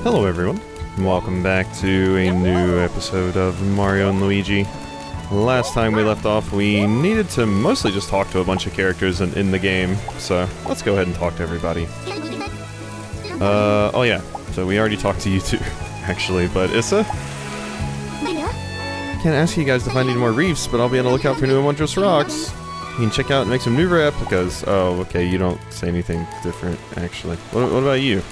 Hello everyone, and welcome back to a new episode of Mario and Luigi. Last time we left off, we needed to mostly just talk to a bunch of characters in the game, so let's go ahead and talk to everybody. Oh yeah, so we already talked to you two, actually, but Issa? Can't ask you guys to find any more reefs, but I'll be on the lookout for new and wondrous rocks. You can check out and make some new replicas. Oh, okay, you don't say anything different, actually. What about you?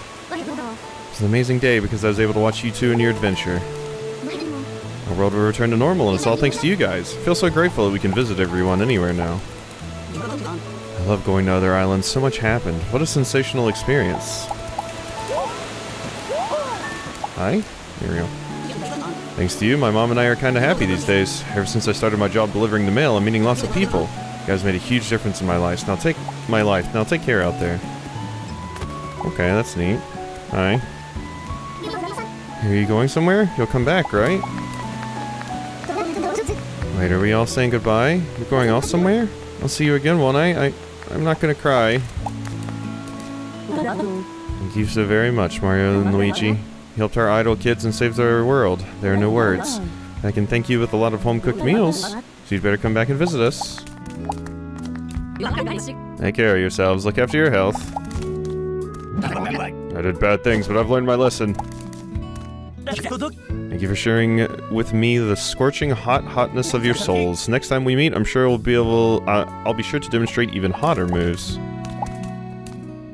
It's an amazing day because I was able to watch you two in your adventure. Our world will return to normal, and it's all thanks to you guys. I feel so grateful that we can visit everyone anywhere now. I love going to other islands. So much happened. What a sensational experience. Hi? Here we go. Thanks to you, my mom and I are kinda happy these days. Ever since I started my job delivering the mail, I'm meeting lots of people. You guys made a huge difference in my life. Now take care out there. Okay, that's neat. Hi. Are you going somewhere? You'll come back, right? Wait, are we all saying goodbye? You're going off somewhere? I'll see you again, won't I? I'm not gonna cry. Thank you so very much, Mario and Luigi. You helped our idle kids and saved our world. There are no words. I can thank you with a lot of home-cooked meals, so you'd better come back and visit us. Take care of yourselves. Look after your health. I did bad things, but I've learned my lesson. Thank you for sharing with me the scorching hotness of your souls. Next time we meet, I'm sure I'll be sure to demonstrate even hotter moves.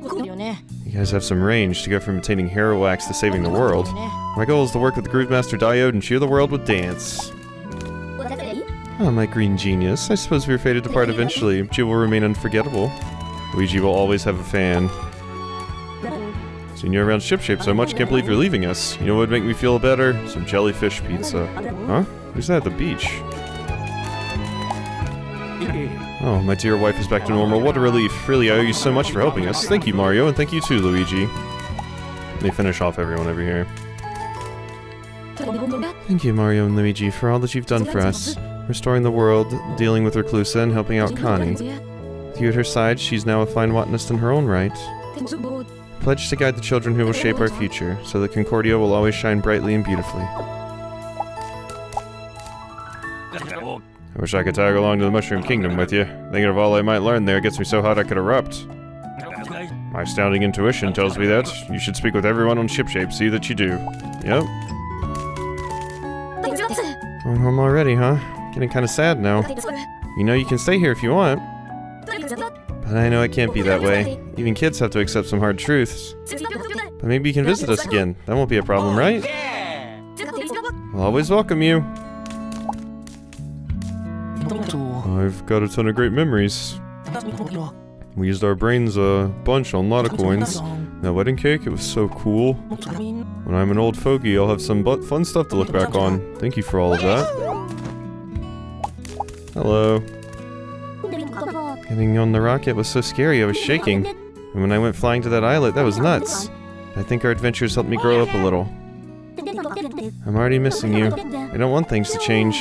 You guys have some range to go from obtaining hero wax to saving the world. My goal is to work with the Groove Master Diode and cheer the world with dance. Oh, my green genius. I suppose we are fated to part eventually, but you will remain unforgettable. Luigi will always have a fan. Seen you around shipshape so much, can't believe you're leaving us. You know what would make me feel better? Some jellyfish pizza. Huh? Who's that at the beach? Oh, my dear wife is back to normal. What a relief. Really, I owe you so much for helping us. Thank you, Mario, and thank you too, Luigi. Let me finish off everyone over here. Thank you, Mario and Luigi, for all that you've done for us. Restoring the world, dealing with Reclusa, and helping out Connie. With you at her side, she's now a fine botanist in her own right. Pledge to guide the children who will shape our future, so that Concordia will always shine brightly and beautifully. I wish I could tag along to the Mushroom Kingdom with you. Thinking of all I might learn there gets me so hot I could erupt. My astounding intuition tells me that. You should speak with everyone on Shipshape, see that you do. Yep. Going home already, huh? Getting kinda sad now. You know you can stay here if you want. But I know it can't be that way. Even kids have to accept some hard truths. But maybe you can visit us again. That won't be a problem, right? I'll always welcome you. I've got a ton of great memories. We used our brains a bunch on a lot of coins. That wedding cake, it was so cool. When I'm an old fogey, I'll have some fun stuff to look back on. Thank you for all of that. Hello. Getting on the rocket was so scary, I was shaking. And when I went flying to that islet, that was nuts. I think our adventures helped me grow up a little. I'm already missing you. I don't want things to change.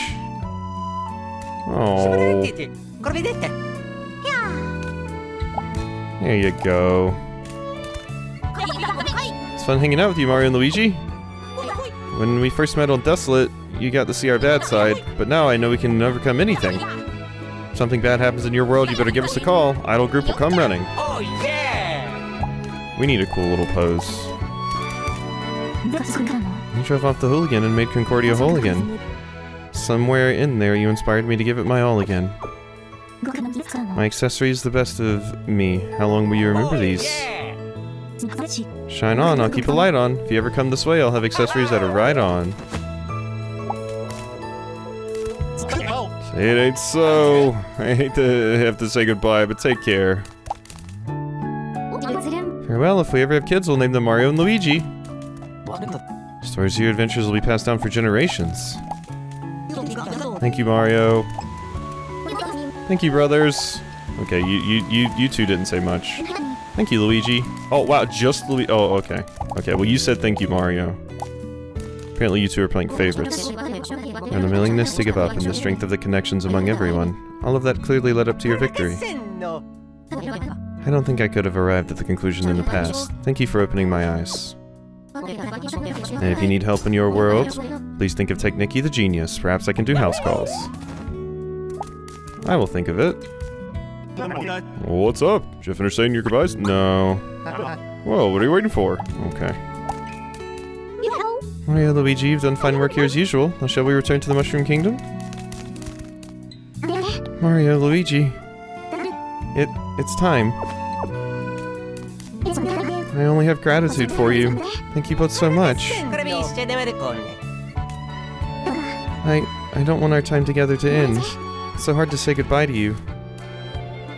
Oh. There you go. It's fun hanging out with you, Mario and Luigi. When we first met on Desolate, you got to see our bad side, but now I know we can overcome anything. If something bad happens in your world, you better give us a call. Idol Group will come running. Oh yeah! We need a cool little pose. You drove off the hooligan and made Concordia whole again. Somewhere in there, you inspired me to give it my all again. My accessory is the best of me. How long will you remember these? Shine on, I'll keep a light on. If you ever come this way, I'll have accessories that are right on. Say it ain't so. I hate to have to say goodbye, but take care. Farewell, if we ever have kids, we'll name them Mario and Luigi. Stories of your adventures will be passed down for generations. Thank you, Mario. Thank you, brothers. Okay, you two didn't say much. Thank you, Luigi. Oh, wow, just Luigi. Oh, okay. Okay, well, you said thank you, Mario. Apparently, you two are playing favorites. And the willingness to give up and the strength of the connections among everyone. All of that clearly led up to your victory. I don't think I could have arrived at the conclusion in the past. Thank you for opening my eyes. And if you need help in your world, please think of Technicky the Genius. Perhaps I can do house calls. I will think of it. What's up? Did you finish saying your goodbyes? No. Well, what are you waiting for? Okay. Mario, Luigi, you've done fine work here as usual. Now shall we return to the Mushroom Kingdom? Mario, Luigi. It's time. I only have gratitude for you. Thank you both so much. I don't want our time together to end. It's so hard to say goodbye to you.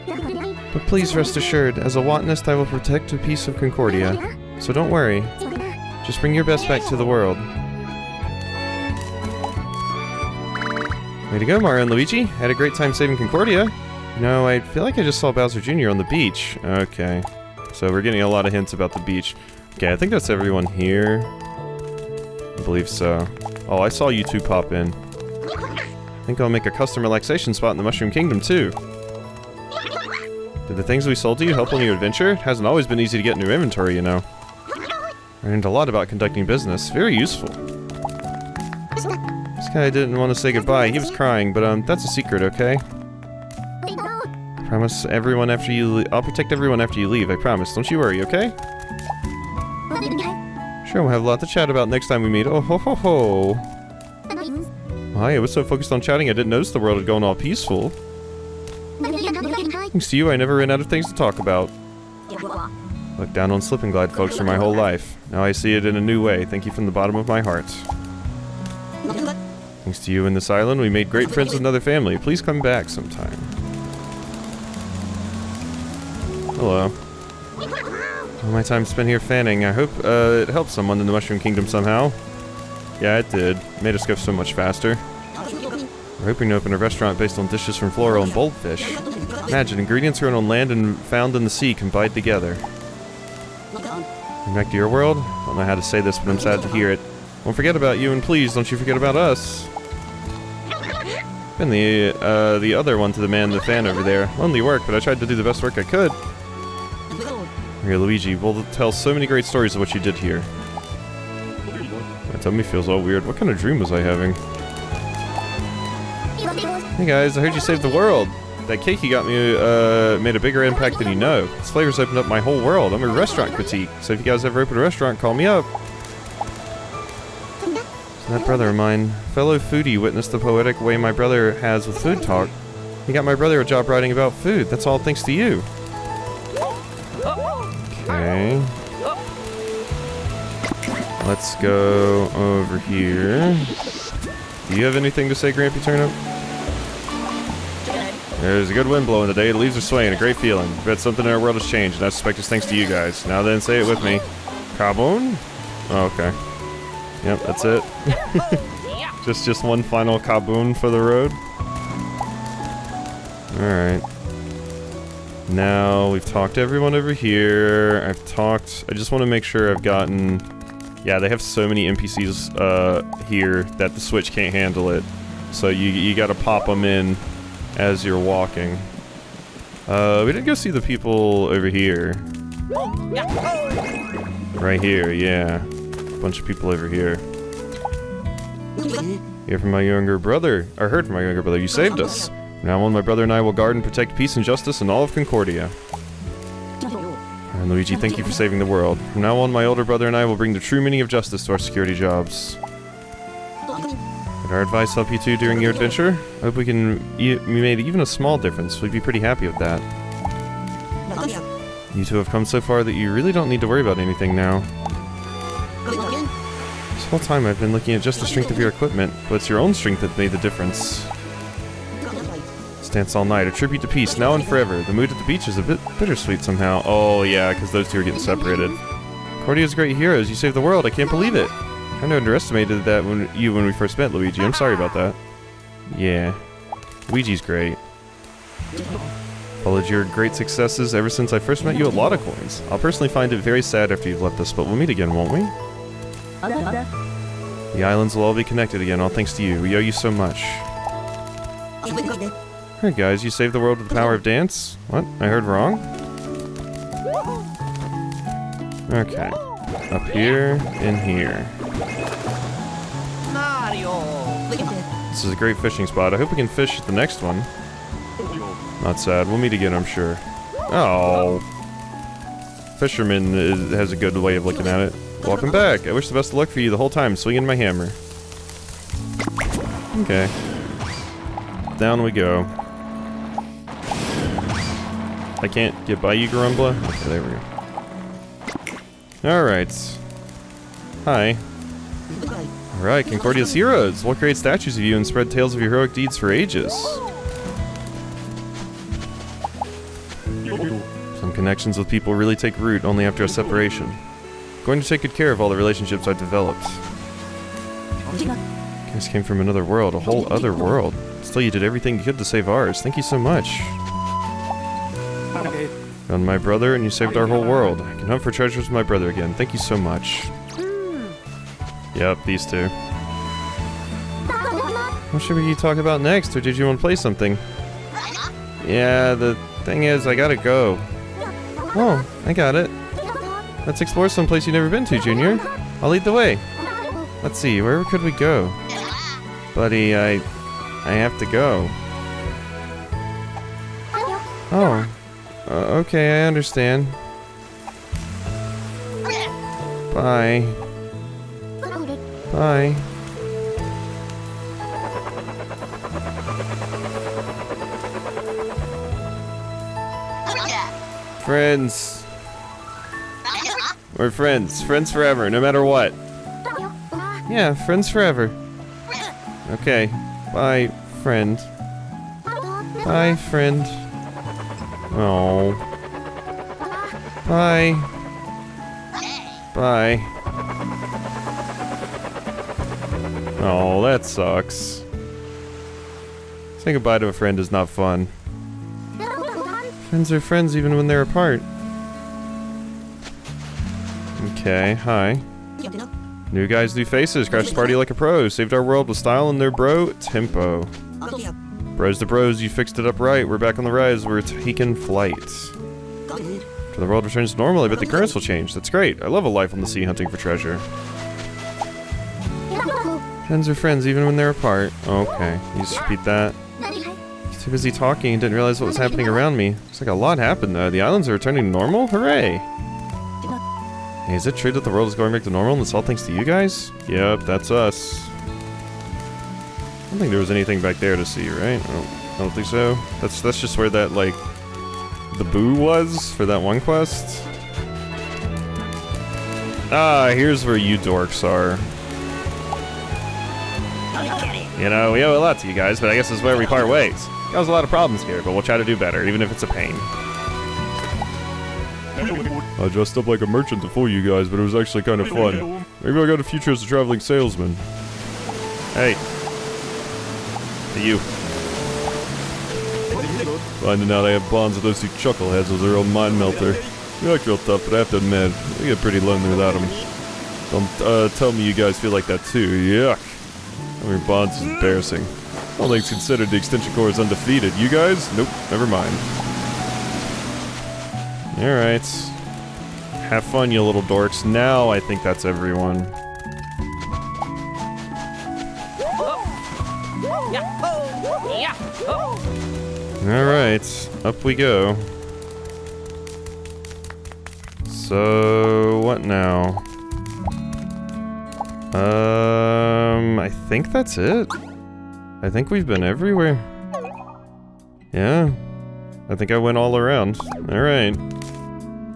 But please rest assured, as a Watanist I will protect the peace of Concordia. So don't worry. Just bring your best back to the world. Way to go, Mario and Luigi. Had a great time saving Concordia. No, I feel like I just saw Bowser Jr. on the beach. Okay. So we're getting a lot of hints about the beach. Okay, I think that's everyone here. I believe so. Oh, I saw you two pop in. I think I'll make a custom relaxation spot in the Mushroom Kingdom, too. Did the things we sold to you help on your adventure? It hasn't always been easy to get new inventory, you know. I learned a lot about conducting business. Very useful. This guy didn't want to say goodbye. He was crying, but that's a secret, okay? Promise everyone after you I'll protect everyone after you leave, I promise. Don't you worry, okay? Sure, we'll have a lot to chat about next time we meet. Oh ho ho ho! Hi, I was so focused on chatting I didn't notice the world had gone all peaceful. Thanks to you, I never ran out of things to talk about. Looked down on Slip and Glide folks for my whole life. Now I see it in a new way. Thank you from the bottom of my heart. Thanks to you and this island, we made great friends with another family. Please come back sometime. Hello. All my time spent here fanning. I hope it helped someone in the Mushroom Kingdom somehow. Yeah, it did. Made us go so much faster. We're hoping to open a restaurant based on dishes from Floral and Boldfish. Imagine, ingredients grown on land and found in the sea combined together. Going back to your world? I don't know how to say this, but I'm sad to hear it. Won't forget about you, and please, don't you forget about us. Been the other one to the man in the fan over there. Lonely work, but I tried to do the best work I could. Here, Luigi, we'll tell so many great stories of what you did here. My tummy feels all weird. What kind of dream was I having? Hey guys, I heard you saved the world. That cake you got me made a bigger impact than you know. Its flavors opened up my whole world. I'm a restaurant critique, so if you guys ever open a restaurant, call me up. So that brother of mine, fellow foodie, witnessed the poetic way my brother has with food talk. He got my brother a job writing about food. That's all thanks to you. Okay. Let's go over here. Do you have anything to say, Grampy Turnip? There's a good wind blowing today. The leaves are swaying. A great feeling. Bet something in our world has changed, and I suspect it's thanks to you guys. Now then, say it with me. Kaboom? Oh, okay. Yep, that's it. just one final kaboom for the road. Alright. Now, we've talked to everyone over here. I just want to make sure I've gotten... Yeah, they have so many NPCs here that the Switch can't handle it. So you gotta pop them in as you're walking. We didn't go see the people over here. Right here, yeah. Bunch of people over here. Hear from my younger brother. I heard from my younger brother. You saved us. From now on, my brother and I will guard and protect peace and justice in all of Concordia. And Luigi, thank you for saving the world. From now on, my older brother and I will bring the true meaning of justice to our security jobs. Did our advice help you too during your adventure? I hope we made even a small difference. We'd be pretty happy with that. You two have come so far that you really don't need to worry about anything now. This whole time I've been looking at just the strength of your equipment, but it's your own strength that made the difference. Dance all night, a tribute to peace, now and forever. The mood at the beach is a bit bittersweet somehow. Oh yeah, because those two are getting separated. Concordia's great heroes, you saved the world, I can't believe it. I kind of underestimated that when we first met, Luigi. I'm sorry about that. Yeah. Luigi's great. Followed your great successes ever since I first met you at Lotta Coins. I'll personally find it very sad after you've left us, but we'll meet again, won't we? The islands will all be connected again, all thanks to you. We owe you so much. Alright guys, you saved the world with the power of dance? What? I heard wrong? Okay. Up here and here. This is a great fishing spot. I hope we can fish at the next one. Not sad. We'll meet again, I'm sure. Oh. Fisherman has a good way of looking at it. Welcome back. I wish the best of luck for you the whole time, swinging my hammer. Okay. Down we go. I can't get by you, Grumbla? Okay, there we go. Alright. Hi. Alright, Concordia's heroes. We'll create statues of you and spread tales of your heroic deeds for ages. Some connections with people really take root only after a separation. Going to take good care of all the relationships I've developed. You guys came from another world, a whole other world. Still, you did everything you could to save ours. Thank you so much. Found my brother and you saved our whole world. I can hunt for treasures with my brother again. Thank you so much. Yep, these two. What should we talk about next, or did you want to play something? Yeah, the thing is, I gotta go. Oh, I got it. Let's explore someplace you've never been to, Junior. I'll lead the way. Let's see, where could we go? Buddy, I have to go. Oh. Okay, I understand. Bye. Bye. Friends. We're friends. Friends forever, no matter what. Yeah, friends forever. Okay. Bye, friend. Bye, friend. Oh. Bye. Bye. Oh, that sucks. Saying goodbye to a friend is not fun. Friends are friends even when they're apart. Okay, hi. New guys, new faces. Crashed the party like a pro. Saved our world with style and their bro tempo. Bros to bros, you fixed it up right. We're back on the rise. We're taking flight. After the world returns to normal, I bet the currents will change. That's great. I love a life on the sea hunting for treasure. Friends are friends even when they're apart. Okay, you just repeat that. He's too busy talking and didn't realize what was happening around me. Looks like a lot happened though. The islands are returning to normal? Hooray! Hey, is it true that the world is going back to normal and it's all thanks to you guys? Yep, that's us. I don't think there was anything back there to see, right? I don't think so. That's just where that, like, the boo was for that one quest. Ah, here's where you dorks are. You know, we owe a lot to you guys, but I guess this is where we part ways. Caused a lot of problems here, but we'll try to do better, even if it's a pain. I dressed up like a merchant to fool you guys, but it was actually kind of fun. Maybe I got a future as a traveling salesman. Hey. Hey, you. Finding out I have bonds with those two chuckleheads was a real mind melter. You act real tough, but I have to admit, I get pretty lonely without them. Don't tell me you guys feel like that too. Yuck. I mean, bonds is embarrassing. All things considered, the Extension Corps is undefeated. You guys? Nope, never mind. Alright. Have fun, you little dorks. Now I think that's everyone. Alright, up we go. So, what now? I think that's it. I think we've been everywhere. Yeah. I think I went all around. Alright.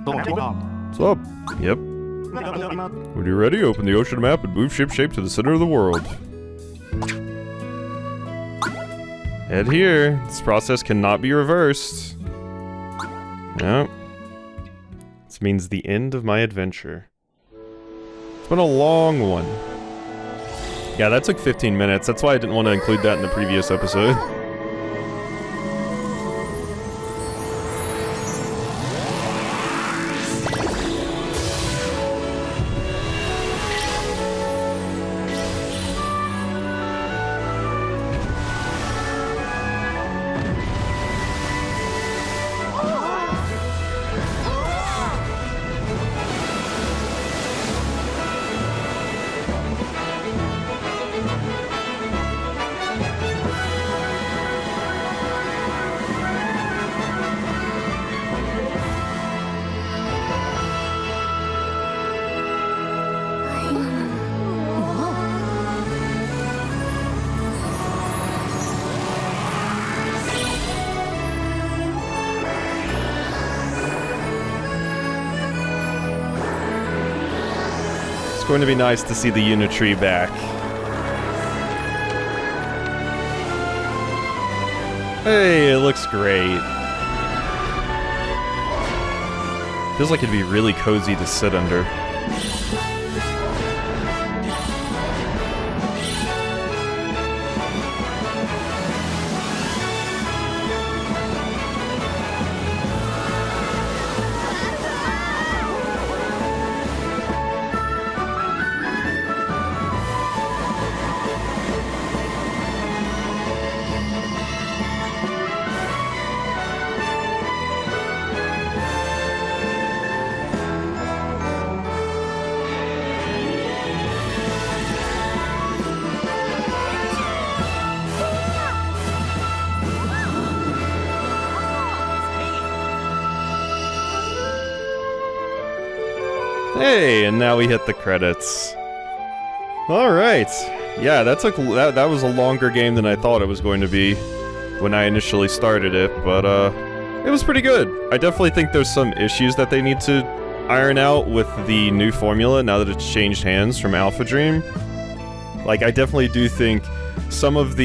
What's up? Yep. When you're ready, open the ocean map and move ship shape to the center of the world. Head here. This process cannot be reversed. Yep. This means the end of my adventure. It's been a long one. Yeah, that took 15 minutes. That's why I didn't want to include that in the previous episode. going to be nice to see the Unitree back. Hey, it looks great. Feels like it'd be really cozy to sit under. Hey, and now we hit the credits. Alright. Yeah, that was a longer game than I thought it was going to be when I initially started it, but it was pretty good. I definitely think there's some issues that they need to iron out with the new formula now that it's changed hands from Alpha Dream. Like, I definitely do think some of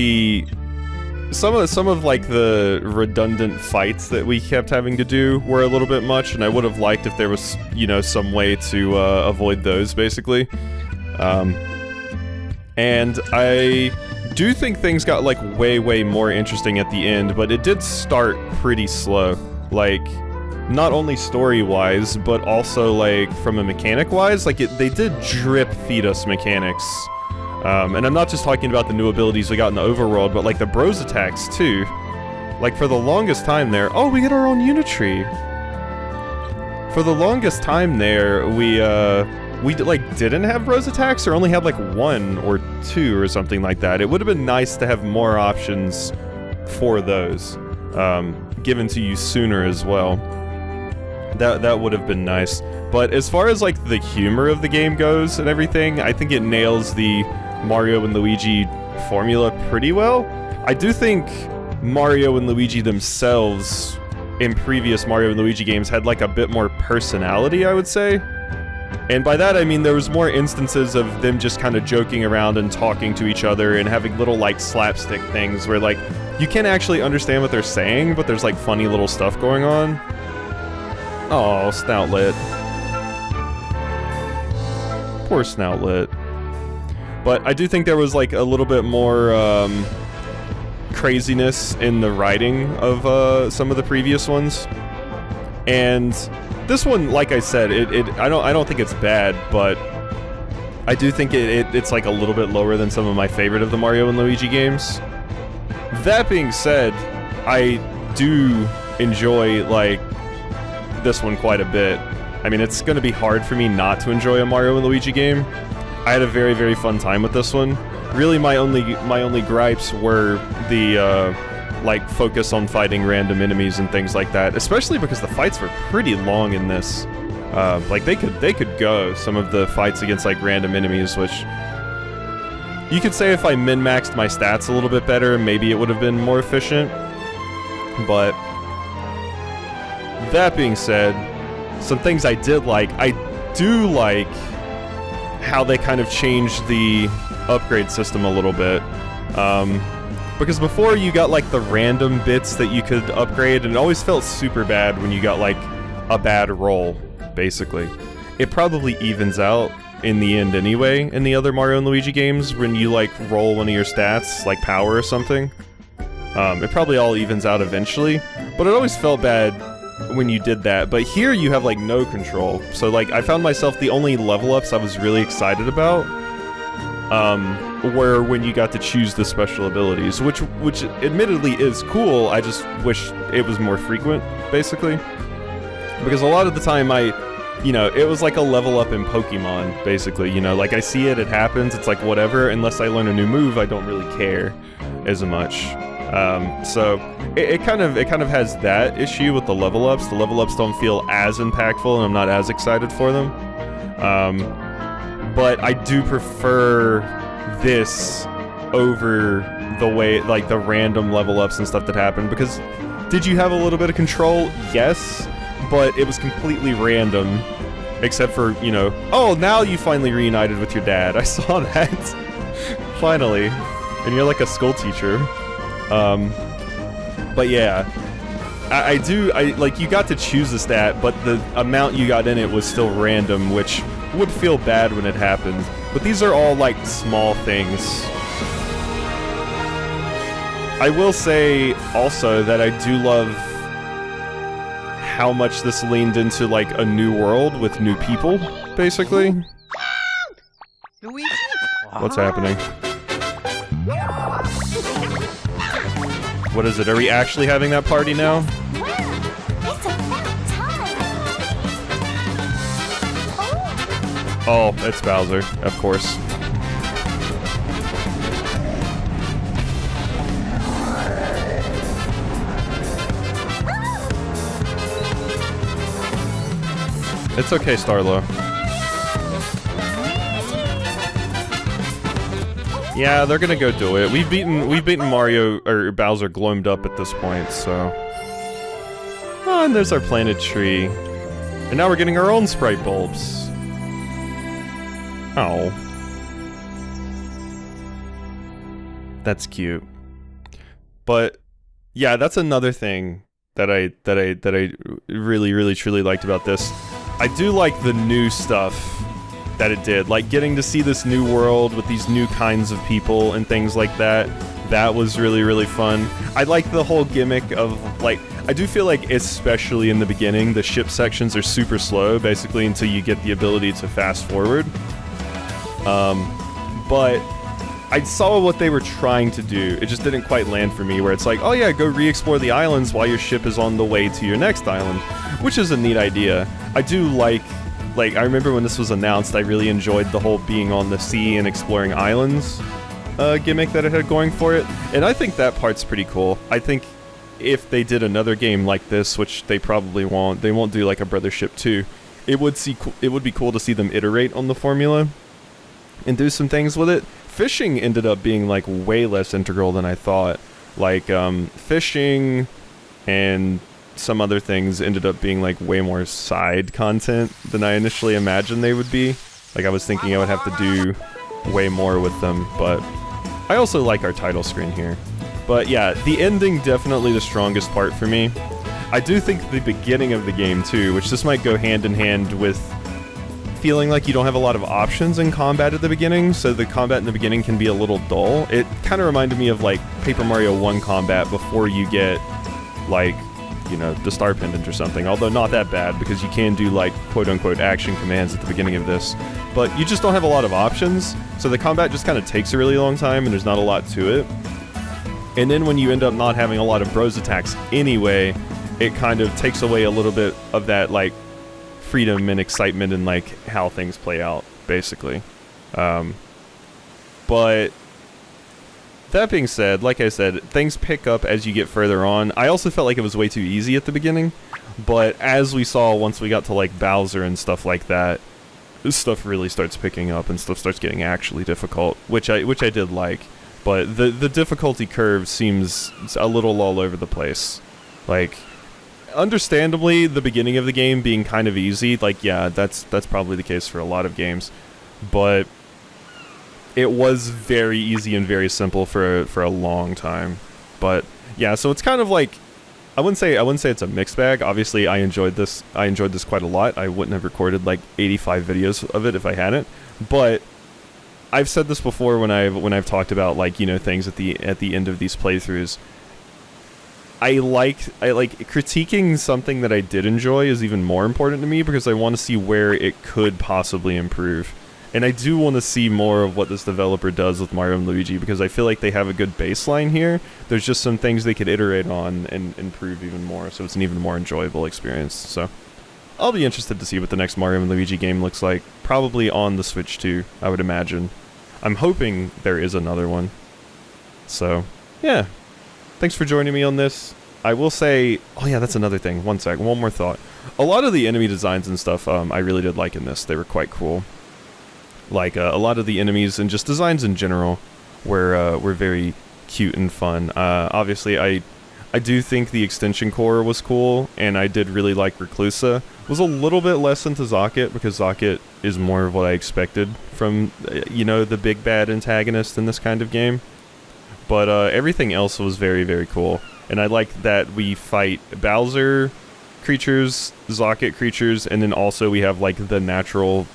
like the redundant fights that we kept having to do were a little bit much, and I would have liked if there was, you know, some way to avoid those, basically. And I do think things got like way more interesting at the end, but it did start pretty slow. Like, not only story-wise, but also like from a mechanic-wise, like they did drip feed us mechanics. And I'm not just talking about the new abilities we got in the overworld, but like the bros attacks too. Like for the longest time there, oh, we get our own Unitree. For the longest time there, we like didn't have bros attacks, or only had like 1 or 2 or something like that. It would have been nice to have more options for those, given to you sooner as well. That would have been nice. But as far as like the humor of the game goes and everything, I think it nails the Mario and Luigi formula pretty well. I do think Mario and Luigi themselves in previous Mario and Luigi games had like a bit more personality, I would say. And by that I mean there was more instances of them just kind of joking around and talking to each other and having little like slapstick things where like you can't actually understand what they're saying, but there's like funny little stuff going on. Oh, Snoutlet. Poor Snoutlet. But I do think there was like a little bit more craziness in the writing of some of the previous ones. And this one, like I said, I don't think it's bad, but I do think it's like a little bit lower than some of my favorite of the Mario and Luigi games. That being said, I do enjoy like this one quite a bit. I mean, it's going to be hard for me not to enjoy a Mario and Luigi game. I had a very fun time with this one. Really, my only gripes were the like focus on fighting random enemies and things like that. Especially because the fights were pretty long in this. Like they could go some of the fights against like random enemies, which you could say if I min-maxed my stats a little bit better, maybe it would have been more efficient. But that being said, some things I did like. I do like how they kind of changed the upgrade system a little bit. Because before you got like the random bits that you could upgrade, and it always felt super bad when you got like a bad roll, basically. It probably evens out in the end anyway in the other Mario and Luigi games when you like roll one of your stats, like power or something. It probably all evens out eventually, but it always felt bad when you did that. But here you have like no control, so like I found myself the only level ups I was really excited about were when you got to choose the special abilities, which admittedly is cool. I just wish it was more frequent, basically, because a lot of the time it was like a level up in Pokemon, basically, like I see it happens, it's like whatever, unless I learn a new move, I don't really care as much. So it kind of has that issue with the level ups. The level ups don't feel as impactful, and I'm not as excited for them. But I do prefer this over the way, like, the random level ups and stuff that happen, because did you have a little bit of control? Yes, but it was completely random, Except for, you know, oh, now you finally reunited with your dad. I saw that. Finally. And you're like a school teacher. But yeah. Like, you got to choose a stat, but the amount you got in it was still random, which would feel bad when it happened. But these are all, like, small things. I will say, also, that I do love how much this leaned into, like, a new world with new people, basically. Luigi? What's happening? What is it? Are we actually having that party now? It's about time. Oh, it's Bowser, of course. It's okay, Starlo. Yeah, they're gonna go do it. We've beaten Mario or Bowser gloomed up at this point, so. Oh, and there's our planted tree. And now we're getting our own sprite bulbs. Oh. That's cute. But yeah, that's another thing that I really truly liked about this. I do like the new stuff that it did, like getting to see this new world with these new kinds of people and things like that. That was really fun. I like the whole gimmick of, like, I do feel like, especially in the beginning, the ship sections are super slow, basically until you get the ability to fast forward. But I saw what they were trying to do. It just didn't quite land for me, where it's like, oh yeah, go re-explore the islands while your ship is on the way to your next island, which is a neat idea. I do like, I remember when this was announced, I really enjoyed the whole being on the sea and exploring islands gimmick that it had going for it, and I think that part's pretty cool. I think if they did another game like this, which they probably won't, they won't do like a Brothership 2, it would be cool to see them iterate on the formula and do some things with it. Fishing ended up being like way less integral than I thought. Like fishing and some other things ended up being like way more side content than I initially imagined they would be. Like, I was thinking I would have to do way more with them, but I also like our title screen here. But yeah, the ending definitely the strongest part for me. I do think the beginning of the game too, which this might go hand in hand with feeling like you don't have a lot of options in combat at the beginning, so the combat in the beginning can be a little dull. It kind of reminded me of like Paper Mario 1 combat before you get like, you know, the star pendant or something, although not that bad because you can do like quote-unquote action commands at the beginning of this, but you just don't have a lot of options, so the combat just kind of takes a really long time and there's not a lot to it. And then when you end up not having a lot of bros attacks anyway, it kind of takes away a little bit of that like freedom and excitement and like how things play out, basically. But that being said, like I said, things pick up as you get further on. I also felt like it was way too easy at the beginning, but as we saw once we got to like Bowser and stuff like that, this stuff really starts picking up and stuff starts getting actually difficult, which I did like. But the difficulty curve seems a little all over the place. Like, understandably, the beginning of the game being kind of easy, like, yeah, that's probably the case for a lot of games, but it was very easy and very simple for a long time. But yeah, so it's kind of like, I wouldn't say it's a mixed bag. Obviously, I enjoyed this quite a lot. I wouldn't have recorded like 85 videos of it if I hadn't. But I've said this before when I've talked about, like, you know, things at the end of these playthroughs. I like critiquing something that I did enjoy is even more important to me because I want to see where it could possibly improve. And I do want to see more of what this developer does with Mario and Luigi because I feel like they have a good baseline here. There's just some things they could iterate on and improve even more, so it's an even more enjoyable experience. So I'll be interested to see what the next Mario and Luigi game looks like. Probably on the Switch too, I would imagine. I'm hoping there is another one. So, yeah. Thanks for joining me on this. I will say, oh yeah, that's another thing. One sec, one more thought. A lot of the enemy designs and stuff, I really did like in this. They were quite cool. Like, a lot of the enemies and just designs in general were very cute and fun. Obviously, I I do think the extension core was cool, and I did really like Reclusa. Was a little bit less into Zocket, because Zocket is more of what I expected from, you know, the big bad antagonist in this kind of game. But everything else was very, very cool. And I like that we fight Bowser creatures, Zocket creatures, and then also we have, like, the natural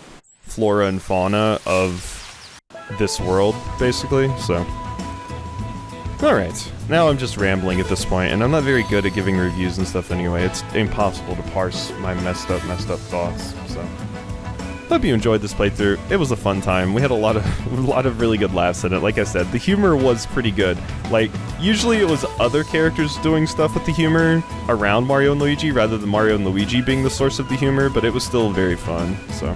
flora and fauna of this world, basically, so... Alright, now I'm just rambling at this point, and I'm not very good at giving reviews and stuff anyway. It's impossible to parse my messed up thoughts, so... Hope you enjoyed this playthrough. It was a fun time. We had a lot of really good laughs in it. Like I said, the humor was pretty good. Like, usually it was other characters doing stuff with the humor around Mario and Luigi, rather than Mario and Luigi being the source of the humor, but it was still very fun, so...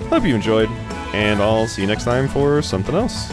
Hope you enjoyed, and I'll see you next time for something else.